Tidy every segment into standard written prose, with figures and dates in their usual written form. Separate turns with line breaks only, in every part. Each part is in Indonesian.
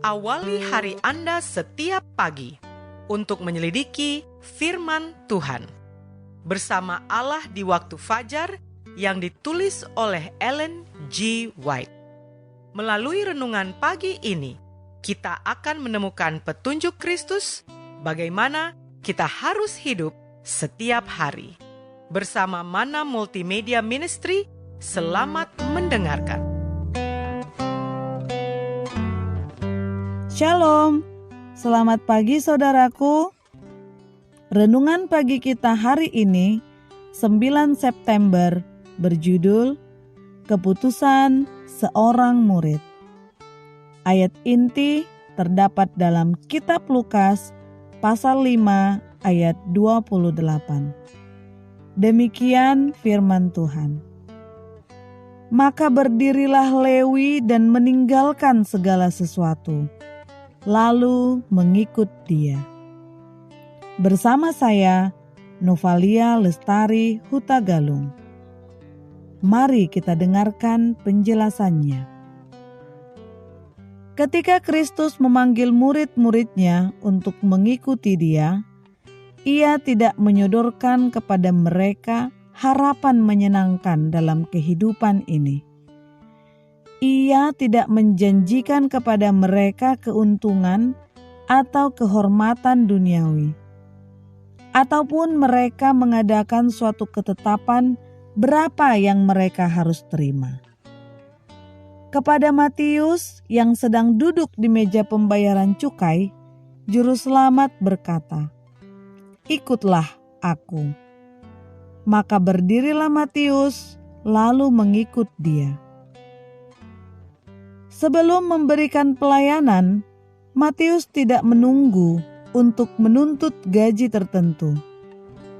Awali hari Anda setiap pagi untuk menyelidiki firman Tuhan bersama Allah di waktu fajar yang ditulis oleh Ellen G. White. Melalui renungan pagi ini, kita akan menemukan petunjuk Kristus bagaimana kita harus hidup setiap hari. Bersama Mana Multimedia Ministry, selamat mendengarkan.
Shalom, selamat pagi saudaraku. Renungan pagi kita hari ini 9 September berjudul Keputusan Seorang Murid. Ayat inti terdapat dalam Kitab Lukas pasal 5 ayat 28. Demikian firman Tuhan. Maka berdirilah Lewi dan meninggalkan segala sesuatu, lalu mengikut dia. Bersama saya, Novalia Lestari Hutagalung. Mari kita dengarkan penjelasannya. Ketika Kristus memanggil murid-muridnya untuk mengikuti dia, ia tidak menyodorkan kepada mereka harapan menyenangkan dalam kehidupan ini. Ia tidak menjanjikan kepada mereka keuntungan atau kehormatan duniawi, ataupun mereka mengadakan suatu ketetapan berapa yang mereka harus terima. Kepada Matius yang sedang duduk di meja pembayaran cukai, Juru Selamat berkata, "Ikutlah aku." Maka berdirilah Matius lalu mengikut dia. Sebelum memberikan pelayanan, Matius tidak menunggu untuk menuntut gaji tertentu,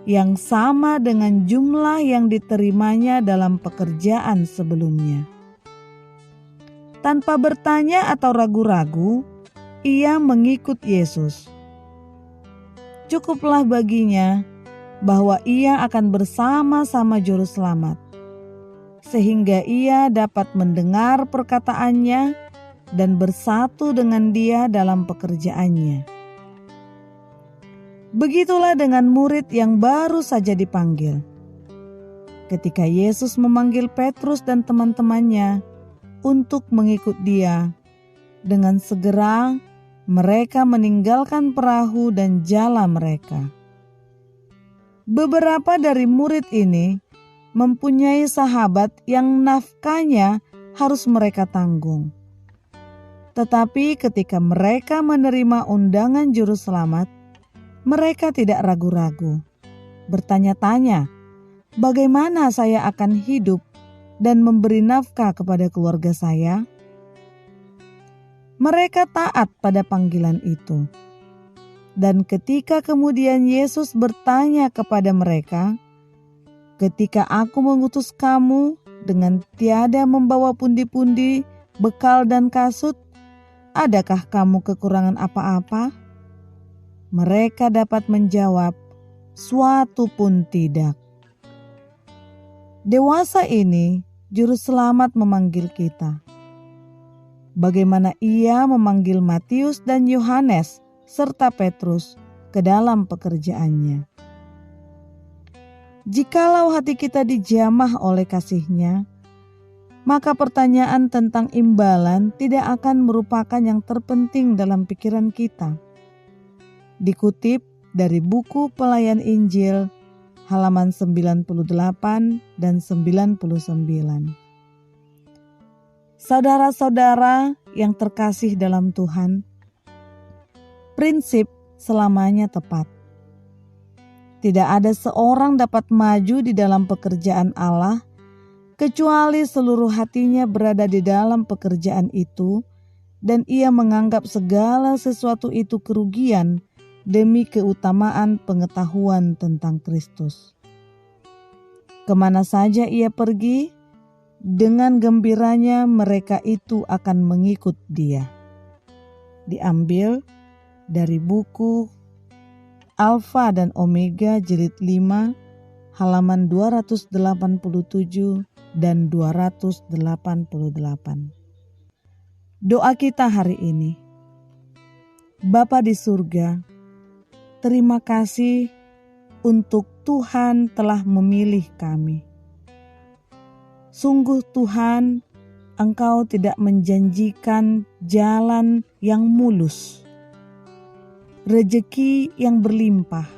yang sama dengan jumlah yang diterimanya dalam pekerjaan sebelumnya. Tanpa bertanya atau ragu-ragu, ia mengikut Yesus. Cukuplah baginya bahwa ia akan bersama-sama Juru Selamat, sehingga ia dapat mendengar perkataannya dan bersatu dengan dia dalam pekerjaannya. Begitulah dengan murid yang baru saja dipanggil. Ketika Yesus memanggil Petrus dan teman-temannya untuk mengikut dia, dengan segera mereka meninggalkan perahu dan jala mereka. Beberapa dari murid ini mempunyai sahabat yang nafkahnya harus mereka tanggung. Tetapi ketika mereka menerima undangan Juru Selamat, mereka tidak ragu-ragu, bertanya-tanya, bagaimana saya akan hidup dan memberi nafkah kepada keluarga saya? Mereka taat pada panggilan itu. Dan ketika kemudian Yesus bertanya kepada mereka, "Ketika aku mengutus kamu dengan tiada membawa pundi-pundi, bekal dan kasut, adakah kamu kekurangan apa-apa?" Mereka dapat menjawab, "Suatu pun tidak." Dewasa ini, Juru Selamat memanggil kita. Bagaimana ia memanggil Matius dan Yohanes serta Petrus ke dalam pekerjaannya. Jikalau hati kita dijamah oleh kasih-Nya, maka pertanyaan tentang imbalan tidak akan merupakan yang terpenting dalam pikiran kita. Dikutip dari buku Pelayan Injil, halaman 98 dan 99. Saudara-saudara yang terkasih dalam Tuhan, prinsip selamanya tepat. Tidak ada seorang dapat maju di dalam pekerjaan Allah kecuali seluruh hatinya berada di dalam pekerjaan itu dan ia menganggap segala sesuatu itu kerugian demi keutamaan pengetahuan tentang Kristus. Kemana saja ia pergi, dengan gembiranya mereka itu akan mengikut dia. Diambil dari buku Alfa dan Omega jilid 5 halaman 287 dan 288. Doa kita hari ini. Bapa di surga, terima kasih untuk Tuhan telah memilih kami. Sungguh Tuhan, Engkau tidak menjanjikan jalan yang mulus, rejeki yang berlimpah,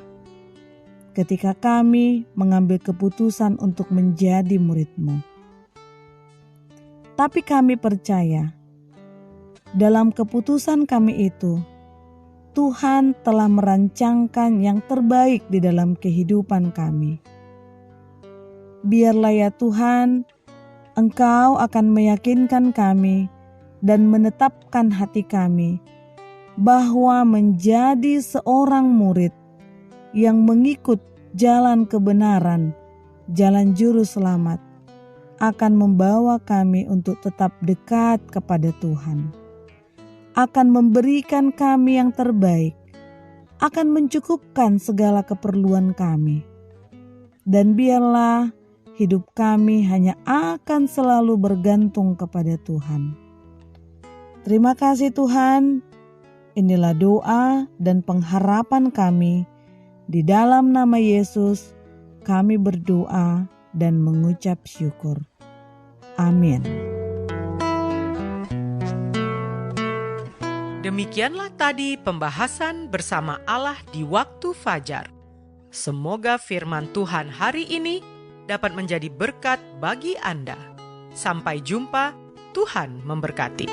ketika kami mengambil keputusan untuk menjadi murid-Mu. Tapi kami percaya, dalam keputusan kami itu, Tuhan telah merancangkan yang terbaik di dalam kehidupan kami. Biarlah ya Tuhan, Engkau akan meyakinkan kami dan menetapkan hati kami bahwa menjadi seorang murid yang mengikut jalan kebenaran, jalan juru selamat, akan membawa kami untuk tetap dekat kepada Tuhan, akan memberikan kami yang terbaik, akan mencukupkan segala keperluan kami. Dan biarlah hidup kami hanya akan selalu bergantung kepada Tuhan. Terima kasih Tuhan. Inilah doa dan pengharapan kami. Di dalam nama Yesus, kami berdoa dan mengucap syukur. Amin.
Demikianlah tadi pembahasan bersama Allah di waktu fajar. Semoga firman Tuhan hari ini dapat menjadi berkat bagi Anda. Sampai jumpa, Tuhan memberkati.